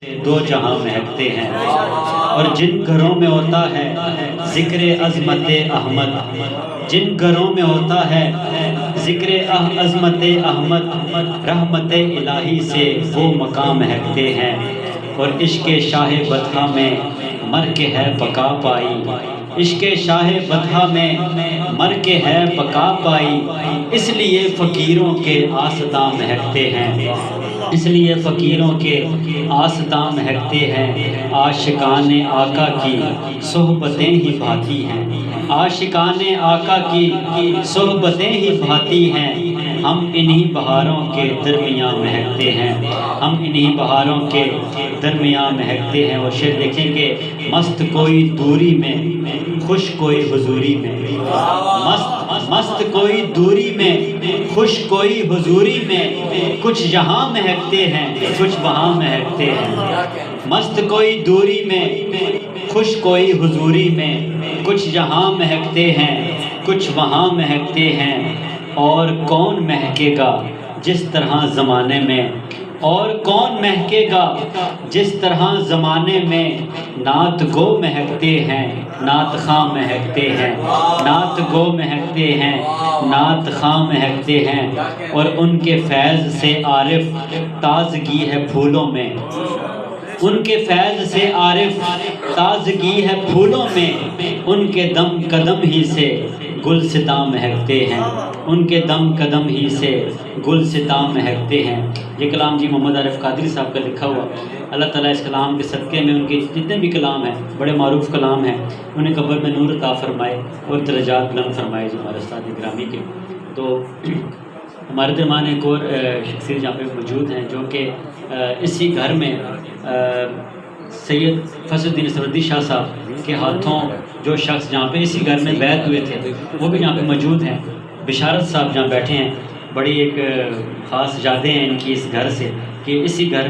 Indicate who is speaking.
Speaker 1: دو جہاں مہکتے ہیں، اور جن گھروں میں ہوتا ہے ذکر عظمت احمد، جن گھروں میں ہوتا ہے ذکر عظمت احمد، رحمت الہی سے وہ مقام مہکتے ہیں، اور عشق شاہ بطحہ میں مر کے ہے بقا پائی، عشق شاہ بطحہ میں مر کے ہے بقا پائی، اس لیے فقیروں کے آستاں مہکتے ہیں، اس لیے فقیروں کے آستاں مہکتے ہیں، عاشقان آقا کی صحبتیں ہی بھاتی ہیں، عاشقان آقا کی صحبتیں ہی بھاتی ہیں، ہم انہی بہاروں کے درمیان مہکتے ہیں، ہم انہی بہاروں کے درمیان مہکتے ہیں۔ اور شعر دیکھیں کہ مست کوئی دوری میں، خوش کوئی حضوری میں، مست کوئی دوری میں، خوش کوئی حضوری میں، کچھ یہاں مہکتے ہیں کچھ وہاں مہکتے ہیں، مست کوئی دوری میں، خوش کوئی حضوری میں، کچھ یہاں مہکتے ہیں کچھ وہاں مہکتے ہیں، اور کون مہکے گا جس طرح زمانے میں، اور کون مہکے گا جس طرح زمانے میں، نعت گو مہکتے ہیں نعت خواں مہکتے ہیں، نعت گو مہکتے ہیں نعت خواں مہکتے ہیں، اور ان کے فیض سے عارف تازگی ہے پھولوں میں، ان کے فیض سے عارف تازگی ہے پھولوں میں، ان کے دم قدم ہی سے گلستاں مہکتے ہیں، ان کے دم قدم ہی سے گلستاں مہکتے ہیں۔ یہ کلام جی محمد عارف قادری صاحب کا لکھا ہوا، اللہ تعالیٰ اس کلام کے صدقے میں ان کے جتنے بھی کلام ہیں بڑے معروف کلام ہیں، انہیں قبر میں نور عطا فرمائے اور درجات بلند فرمائے جی ہمارے استاد گرامی کے۔ تو ہمارے درمیان ایک اور شخصیت جہاں پہ موجود ہیں جو کہ اسی گھر میں سید فضل الدین سرودی شاہ صاحب کے ہاتھوں جو شخص جہاں پہ اسی گھر میں بیعت ہوئے تھے وہ بھی یہاں پہ موجود ہیں، بشارت صاحب جہاں بیٹھے ہیں، بڑی ایک خاص یادیں ہیں ان کی اس گھر سے کہ اسی گھر میں